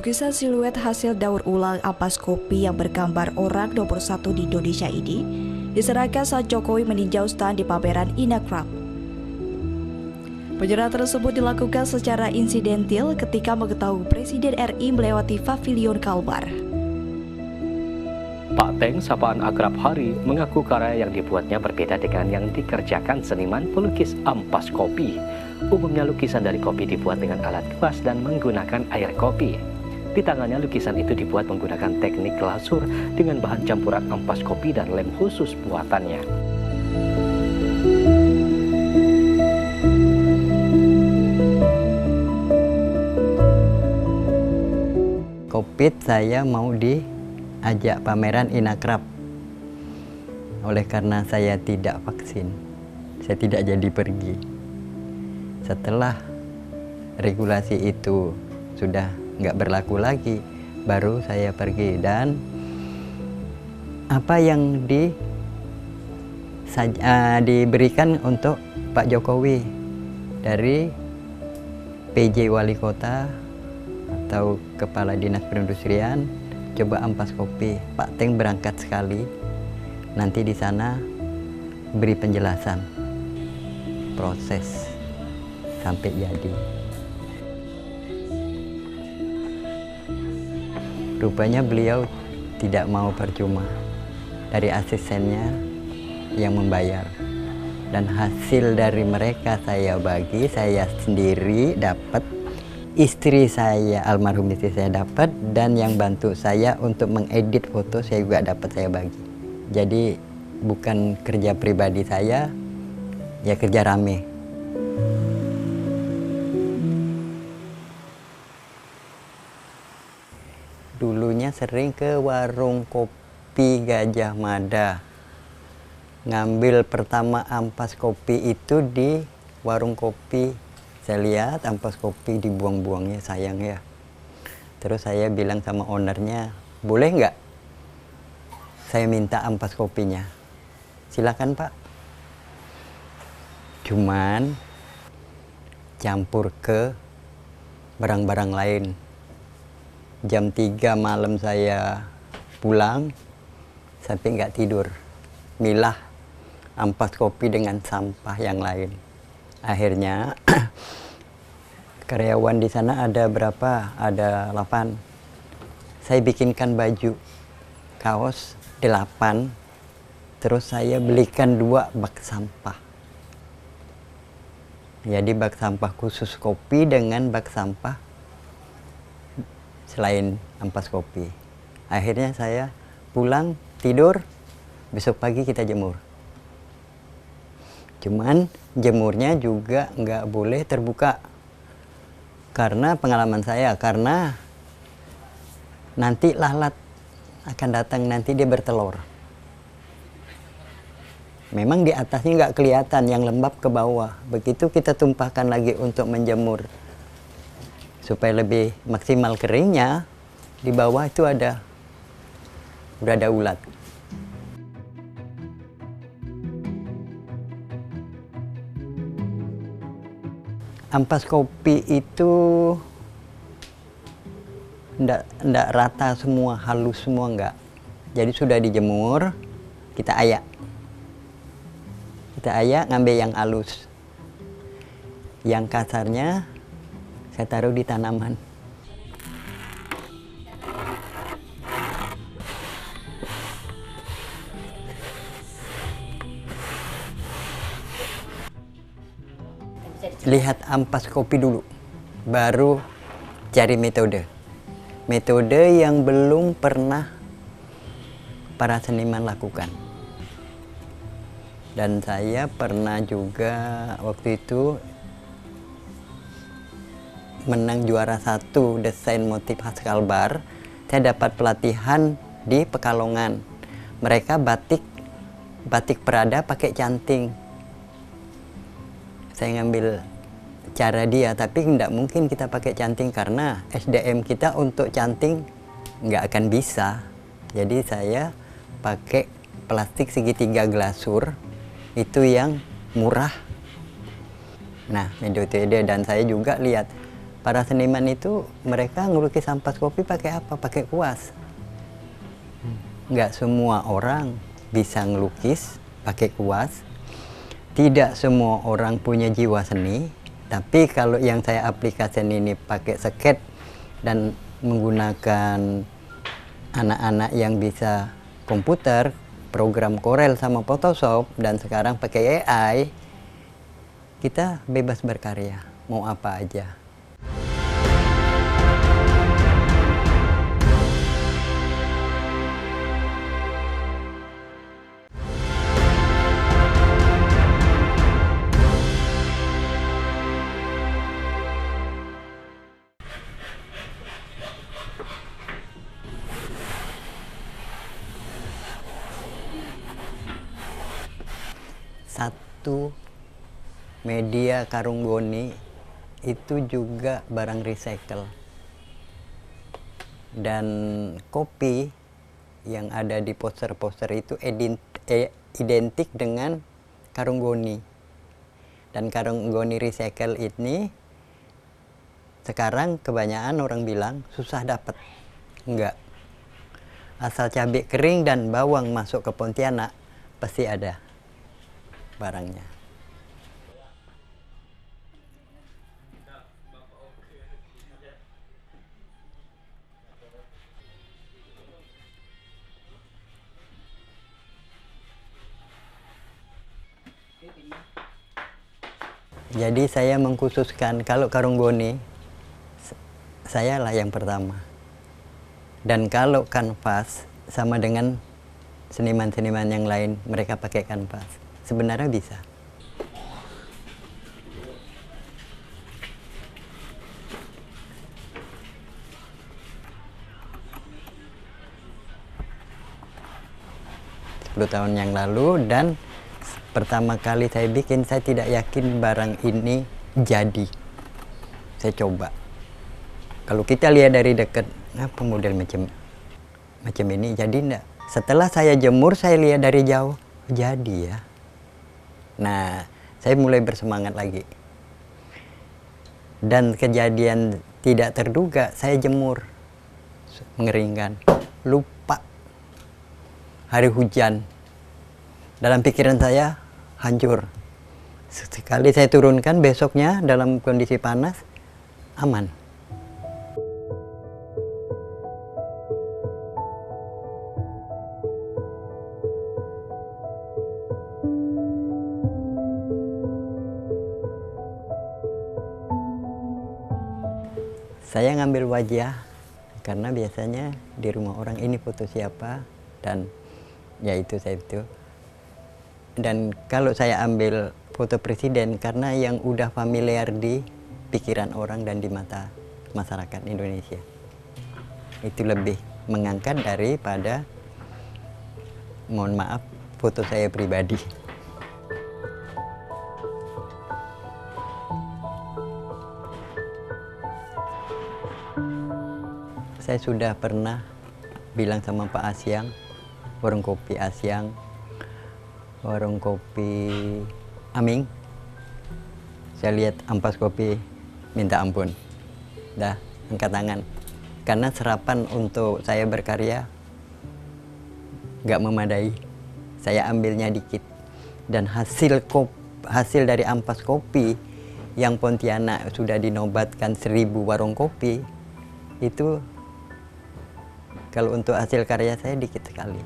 Lukisan siluet hasil daur ulang ampas kopi yang bergambar orang nomor 1 di Indonesia ini diserahkan saat Jokowi meninjau stand di pameran Inacraft. Penyerahan tersebut dilakukan secara insidentil ketika mengetahui Presiden RI melewati Pavilion Kalbar. Pak Teng, sapaan akrab Hari, mengaku karya yang dibuatnya berbeda dengan yang dikerjakan seniman pelukis ampas kopi. Umumnya lukisan dari kopi dibuat dengan alat kuas dan menggunakan air kopi. Di tangannya lukisan itu dibuat menggunakan teknik lasur dengan bahan campuran ampas kopi dan lem khusus buatannya. Covid saya mau diajak pameran Inacraft. Oleh karena saya tidak vaksin, saya tidak jadi pergi. Setelah regulasi itu sudah nggak berlaku lagi, baru saya pergi. Dan apa yang diberikan untuk Pak Jokowi dari PJ Wali Kota atau Kepala Dinas Perindustrian, coba ampas kopi. Pak Teng berangkat sekali, nanti di sana beri penjelasan proses sampai jadi. Rupanya beliau tidak mau percuma, dari asistennya yang membayar. Dan hasil dari mereka saya bagi, saya sendiri dapat, istri saya, almarhum istri saya dapat, dan yang bantu saya untuk mengedit foto saya juga dapat, saya bagi. Jadi bukan kerja pribadi saya, ya kerja rame. Dulunya sering ke warung kopi Gajah Mada. Ngambil pertama ampas kopi itu di warung kopi. Saya lihat ampas kopi dibuang-buangnya, sayang ya. Terus saya bilang sama ownernya, boleh nggak saya minta ampas kopinya? Silakan Pak. Cuman campur ke barang-barang lain. Jam 3 malam saya pulang, sampai nggak tidur. Milah ampas kopi dengan sampah yang lain. Akhirnya karyawan di sana ada berapa? Ada 8. Saya bikinkan baju, kaos 8. Terus saya belikan 2 bak sampah. Jadi bak sampah khusus kopi dengan bak sampah selain ampas kopi. Akhirnya saya pulang, tidur, besok pagi kita jemur. Cuman jemurnya juga nggak boleh terbuka. Karena pengalaman saya, karena nanti lalat akan datang, nanti dia bertelur. Memang di atasnya nggak kelihatan, yang lembab ke bawah. Begitu kita tumpahkan lagi untuk menjemur, supaya lebih maksimal keringnya, di bawah itu udah ada ulat. Ampas kopi itu ndak rata semua, halus semua enggak. Jadi sudah dijemur, kita ayak. Kita ayak, ngambil yang halus. Yang kasarnya saya taruh di tanaman. Lihat ampas kopi dulu, baru cari metode. Metode yang belum pernah para seniman lakukan. Dan saya pernah juga waktu itu menang juara 1 desain motif khas Kalbar. Saya dapat pelatihan di Pekalongan. Mereka batik perada pakai canting. Saya ngambil cara dia, tapi tidak mungkin kita pakai canting karena SDM kita untuk canting nggak akan bisa. Jadi saya pakai plastik segitiga glasur, itu yang murah. Nah, metode, dan saya juga lihat para seniman itu mereka ngelukis ampas kopi pakai apa? Pakai kuas. Nggak semua orang bisa ngelukis pakai kuas. Tidak semua orang punya jiwa seni. Tapi kalau yang saya aplikasikan ini pakai sket dan menggunakan anak-anak yang bisa komputer, program Corel sama Photoshop, dan sekarang pakai AI, kita bebas berkarya, mau apa aja. Satu, media karung goni itu juga barang recycle. Dan kopi yang ada di poster-poster itu identik dengan karung goni. Dan karung goni recycle ini sekarang kebanyakan orang bilang susah dapat. Enggak. Asal cabai kering dan bawang masuk ke Pontianak, pasti ada barangnya. Jadi saya mengkhususkan kalau karung goni, saya lah yang pertama. Dan kalau kanvas, sama dengan seniman-seniman yang lain, mereka pakai kanvas. Sebenarnya bisa. Tahun yang lalu, dan pertama kali saya bikin, saya tidak yakin barang ini jadi. Saya coba. Kalau kita lihat dari dekat, apa model macam ini, jadi enggak. Setelah saya jemur, saya lihat dari jauh, jadi ya. Nah, saya mulai bersemangat lagi. Dan kejadian tidak terduga, saya jemur, mengeringkan, lupa. Hari hujan, dalam pikiran saya hancur. Sekali saya turunkan, besoknya dalam kondisi panas, aman. Saya ngambil wajah, karena biasanya di rumah orang ini foto siapa, dan ya itu saya itu. Dan kalau saya ambil foto presiden, karena yang udah familiar di pikiran orang dan di mata masyarakat Indonesia. Itu lebih mengangkat daripada, mohon maaf, foto saya pribadi. Saya sudah pernah bilang sama Pak Asyang, warung kopi Asyang, warung kopi Aming, saya lihat ampas kopi, minta ampun. Dah, angkat tangan. Karena serapan untuk saya berkarya nggak memadai. Saya ambilnya dikit. Dan hasil dari ampas kopi yang Pontianak sudah dinobatkan 1000 warung kopi, itu kalau untuk hasil karya saya dikit sekali.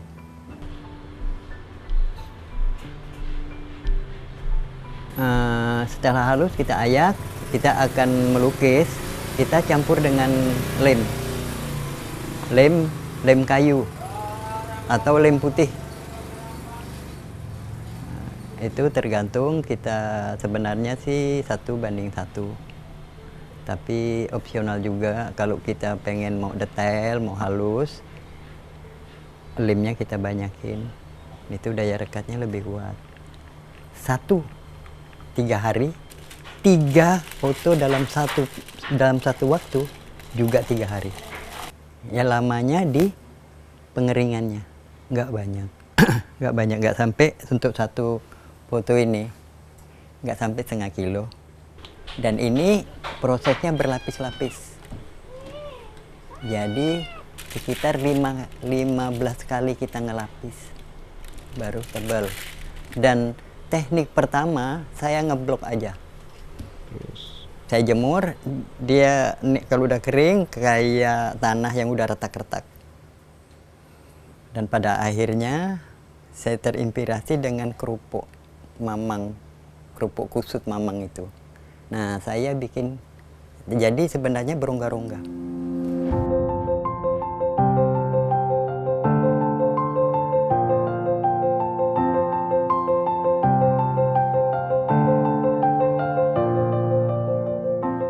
Setelah halus kita ayak, kita akan melukis. Kita campur dengan lem kayu atau lem putih. Itu tergantung kita, sebenarnya sih 1:1. Tapi opsional juga, kalau kita pengen mau detail, mau halus, lemnya kita banyakin. Itu daya rekatnya lebih kuat. 3 hari, 3 foto dalam satu waktu, juga 3 hari. Ya lamanya di pengeringannya, nggak banyak. Nggak sampai untuk satu foto ini, nggak sampai setengah kilo. Dan ini prosesnya berlapis-lapis. Jadi sekitar 15 kali kita ngelapis baru tebal. Dan teknik pertama saya ngeblok aja. Saya jemur, dia kalau udah kering kayak tanah yang udah retak-retak. Dan pada akhirnya saya terinspirasi dengan kerupuk mamang, kerupuk kusut mamang itu. Nah, saya bikin, jadi sebenarnya berongga-rongga.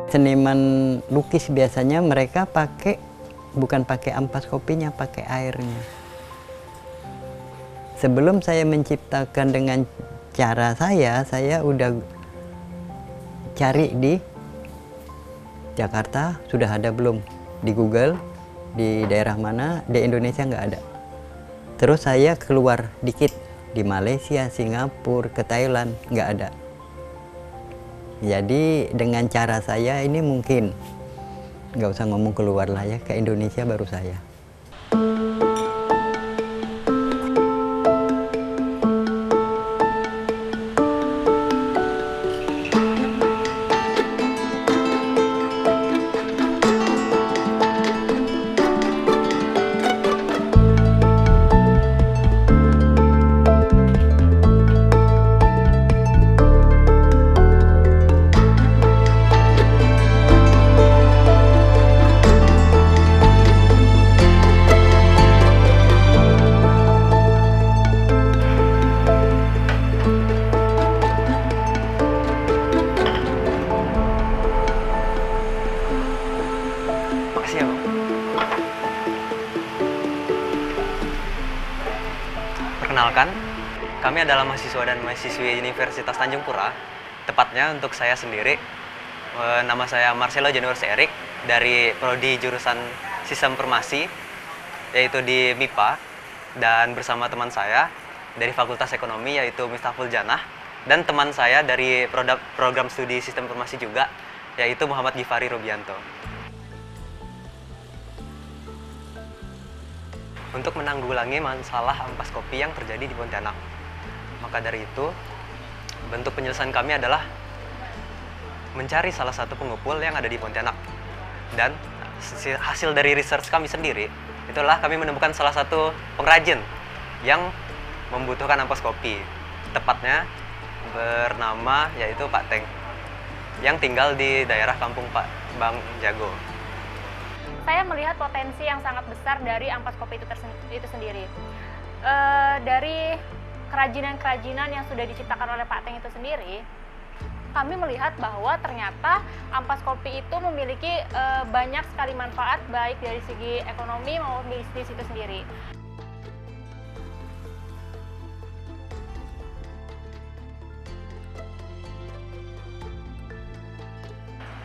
Seniman lukis biasanya mereka bukan pakai ampas kopinya, pakai airnya. Sebelum saya menciptakan dengan cara saya udah cari di Jakarta sudah ada belum, di Google, di daerah mana, di Indonesia nggak ada. Terus saya keluar dikit, di Malaysia, Singapura, ke Thailand, nggak ada. Jadi dengan cara saya ini mungkin, nggak usah ngomong keluar lah ya, ke Indonesia baru saya. Perkenalkan, kami adalah mahasiswa dan mahasiswi Universitas Tanjung Pura. Tepatnya untuk saya sendiri, nama saya Marcelo Januars Erik dari prodi jurusan Sistem Informasi, yaitu di MIPA, dan bersama teman saya dari Fakultas Ekonomi yaitu Miftahul Janah, dan teman saya dari program studi Sistem Informasi juga, yaitu Muhammad Gifari Robianto. Untuk menanggulangi masalah ampas kopi yang terjadi di Pontianak. Maka dari itu, bentuk penyelesaian kami adalah mencari salah satu pengepul yang ada di Pontianak. Dan hasil dari research kami sendiri, itulah kami menemukan salah satu pengrajin yang membutuhkan ampas kopi. Tepatnya bernama yaitu Pak Teng, yang tinggal di daerah kampung Pak Bang Jago. Saya melihat potensi yang sangat besar dari ampas kopi itu sendiri. Dari kerajinan-kerajinan yang sudah diciptakan oleh Pak Teng itu sendiri, kami melihat bahwa ternyata ampas kopi itu memiliki banyak sekali manfaat, baik dari segi ekonomi maupun bisnis itu sendiri.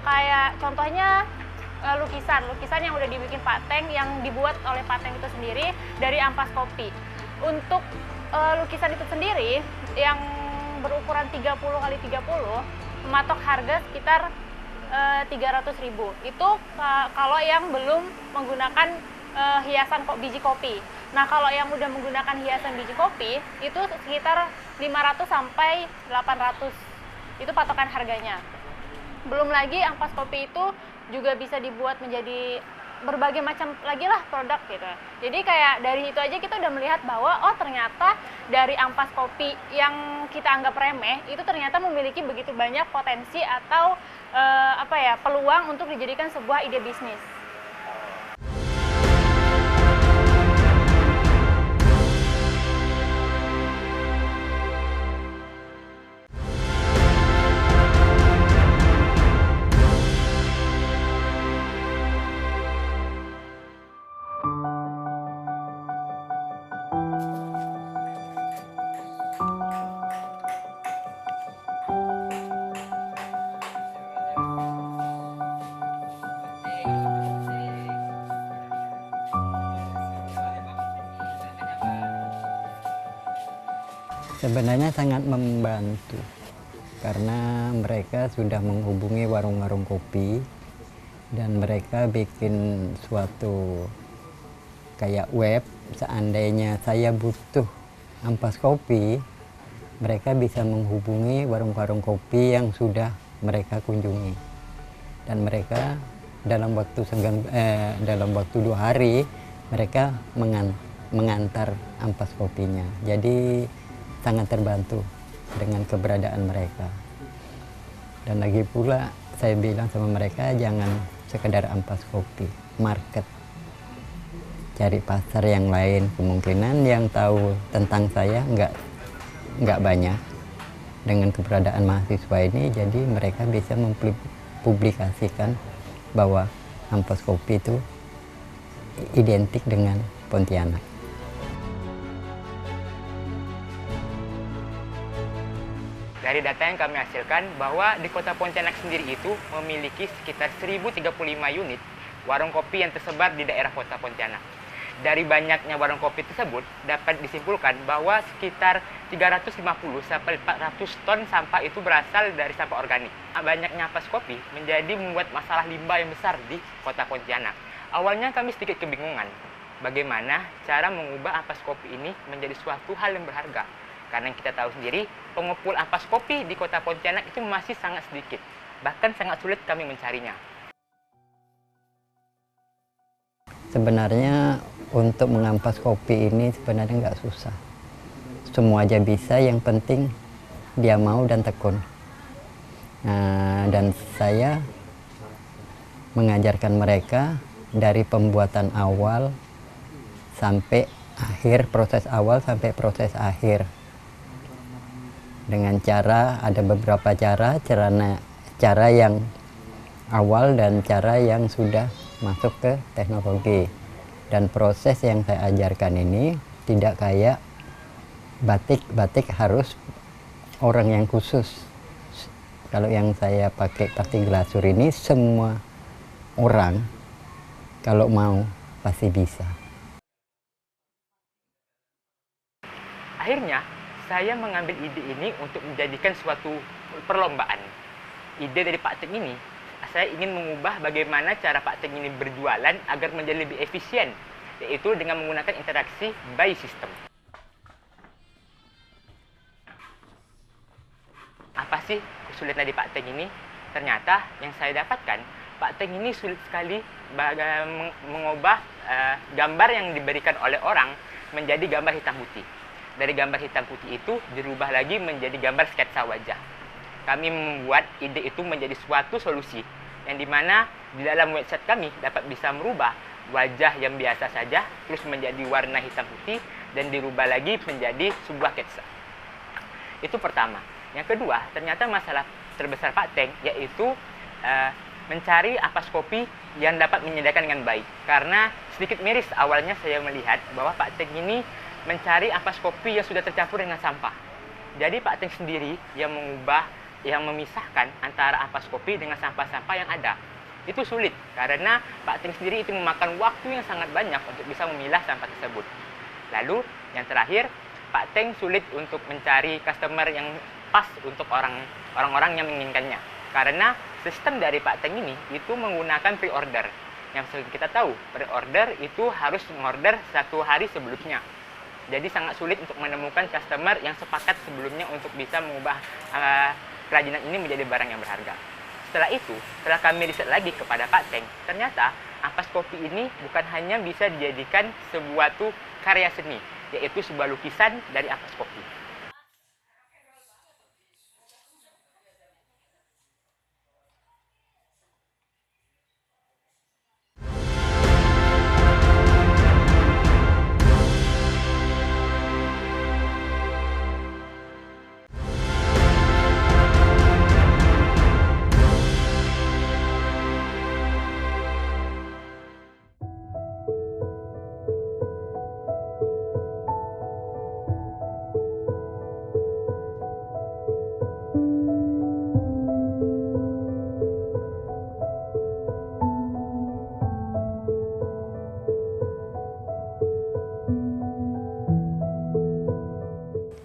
Kayak contohnya lukisan yang udah dibikin Pak Teng, yang dibuat oleh Pak Teng itu sendiri dari ampas kopi. Untuk lukisan itu sendiri yang berukuran 30 x 30 mematok harga sekitar 300.000. Itu kalau yang belum menggunakan hiasan biji kopi. Nah, kalau yang udah menggunakan hiasan biji kopi itu sekitar 500 sampai 800. Itu patokan harganya. Belum lagi ampas kopi itu juga bisa dibuat menjadi berbagai macam lagi lah produk gitu. Jadi kayak dari itu aja kita udah melihat bahwa oh ternyata dari ampas kopi yang kita anggap remeh itu ternyata memiliki begitu banyak potensi atau peluang untuk dijadikan sebuah ide bisnis. Sebenarnya sangat membantu. karena mereka sudah menghubungi warung-warung kopi dan mereka bikin suatu kayak web. Seandainya saya butuh ampas kopi, mereka bisa menghubungi warung-warung kopi yang sudah mereka kunjungi, dan mereka dalam waktu 2 hari mereka mengantar ampas kopinya. Jadi sangat terbantu dengan keberadaan mereka. Dan lagi pula saya bilang sama mereka, jangan sekedar ampas kopi, market, cari pasar yang lain. Kemungkinan yang tahu tentang saya nggak banyak. Dengan keberadaan mahasiswa ini, jadi mereka bisa mempublikasikan bahwa ampas kopi itu identik dengan Pontianak. Dari data yang kami hasilkan bahwa di kota Pontianak sendiri itu memiliki sekitar 1035 unit warung kopi yang tersebar di daerah kota Pontianak. Dari banyaknya warung kopi tersebut dapat disimpulkan bahwa sekitar 350 sampai 400 ton sampah itu berasal dari sampah organik. Banyaknya ampas kopi menjadi membuat masalah limbah yang besar di kota Pontianak. Awalnya kami sedikit kebingungan bagaimana cara mengubah ampas kopi ini menjadi suatu hal yang berharga. Karena kita tahu sendiri, pengepul ampas kopi di kota Pontianak itu masih sangat sedikit. Bahkan sangat sulit kami mencarinya. Sebenarnya untuk mengampas kopi ini sebenarnya nggak susah. Semua aja bisa, yang penting dia mau dan tekun. Dan saya mengajarkan mereka dari pembuatan awal sampai akhir, proses awal sampai proses akhir. Dengan ada beberapa cara yang awal dan cara yang sudah masuk ke teknologi. Dan proses yang saya ajarkan ini tidak kayak batik harus orang yang khusus. Kalau yang saya pakai pasti glasur ini, semua orang kalau mau pasti bisa. Akhirnya, saya mengambil ide ini untuk menjadikan suatu perlombaan. Ide dari Pak Teng ini, saya ingin mengubah bagaimana cara Pak Teng ini berjualan agar menjadi lebih efisien, yaitu dengan menggunakan interaksi buy system. Apa sih kesulitan dari Pak Teng ini? Ternyata yang saya dapatkan, Pak Teng ini sulit sekali mengubah gambar yang diberikan oleh orang menjadi gambar hitam putih. Dari gambar hitam putih itu dirubah lagi menjadi gambar sketsa wajah. Kami membuat ide itu menjadi suatu solusi yang dimana di dalam website kami dapat bisa merubah wajah yang biasa saja terus menjadi warna hitam putih dan dirubah lagi menjadi sebuah sketsa. Itu pertama. Yang kedua, ternyata masalah terbesar Pak Teng yaitu mencari ampas kopi yang dapat menyediakan dengan baik. Karena sedikit miris awalnya saya melihat bahwa Pak Teng ini mencari ampas kopi yang sudah tercampur dengan sampah. Jadi Pak Teng sendiri yang memisahkan antara ampas kopi dengan sampah-sampah yang ada. Itu sulit karena Pak Teng sendiri itu memakan waktu yang sangat banyak untuk bisa memilah sampah tersebut. Lalu yang terakhir, Pak Teng sulit untuk mencari customer yang pas untuk orang-orang yang menginginkannya. Karena sistem dari Pak Teng ini itu menggunakan pre-order. Yang kita tahu, pre-order itu harus mengorder 1 hari sebelumnya. Jadi sangat sulit untuk menemukan customer yang sepakat sebelumnya untuk bisa mengubah kerajinan ini menjadi barang yang berharga. Setelah itu, setelah kami riset lagi kepada Pak Teng, ternyata ampas kopi ini bukan hanya bisa dijadikan sebuah karya seni, yaitu sebuah lukisan dari ampas kopi.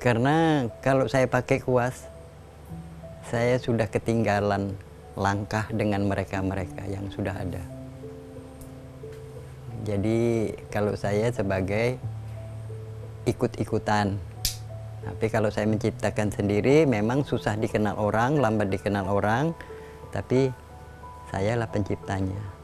Karena kalau saya pakai kuas, saya sudah ketinggalan langkah dengan mereka-mereka yang sudah ada. Jadi kalau saya sebagai ikut-ikutan. Tapi kalau saya menciptakan sendiri memang susah dikenal orang, lambat dikenal orang, tapi sayalah penciptanya.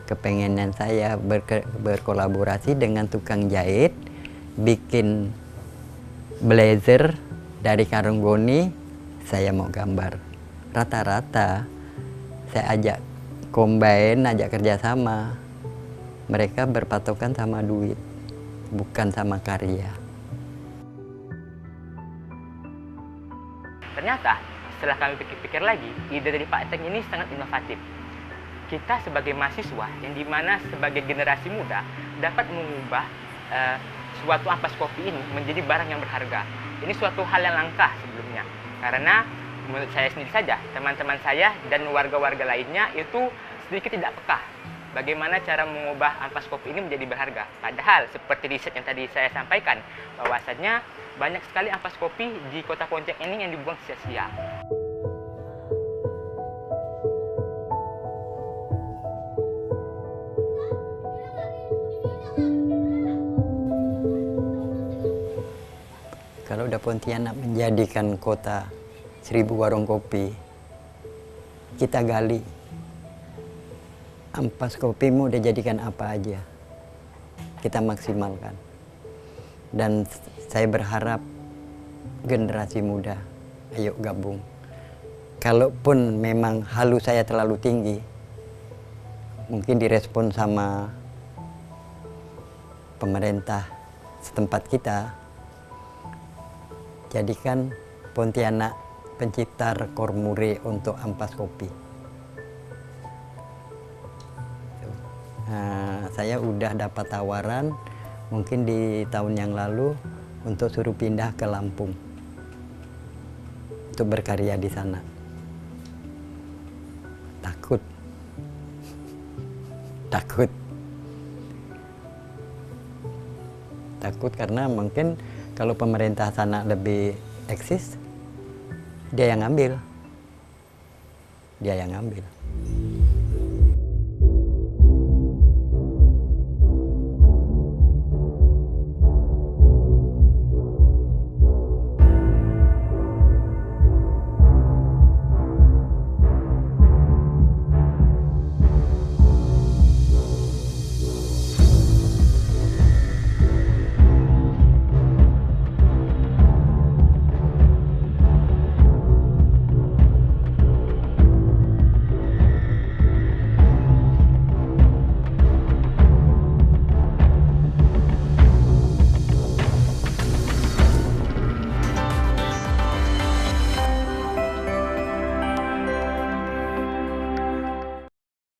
Kepengenan saya berkolaborasi dengan tukang jahit, bikin blazer dari karung goni, saya mau gambar. Rata-rata saya ajak combine, ajak kerjasama. Mereka berpatokan sama duit, bukan sama karya. Ternyata setelah kami pikir-pikir lagi, ide dari Pak Teng ini sangat inovatif. Kita sebagai mahasiswa yang dimana sebagai generasi muda dapat mengubah suatu ampas kopi ini menjadi barang yang berharga. Ini suatu hal yang langka sebelumnya, karena menurut saya sendiri saja, teman-teman saya dan warga-warga lainnya itu sedikit tidak peka bagaimana cara mengubah ampas kopi ini menjadi berharga. Padahal seperti riset yang tadi saya sampaikan, bahwasannya banyak sekali ampas kopi di kota Pontianak ini yang dibuang sia-sia. Kalau udah Pontianak menjadikan kota 1000 warung kopi, kita gali. Ampas kopimu udah jadikan apa aja, kita maksimalkan. Dan saya berharap generasi muda, ayo gabung. Kalaupun memang halu saya terlalu tinggi, mungkin direspon sama pemerintah setempat kita, jadikan Pontianak pencipta rekor muri untuk ampas kopi. Nah, saya udah dapat tawaran mungkin di tahun yang lalu untuk suruh pindah ke Lampung untuk berkarya di sana. Takut. Takut karena mungkin kalau pemerintah sana lebih eksis, dia yang ngambil.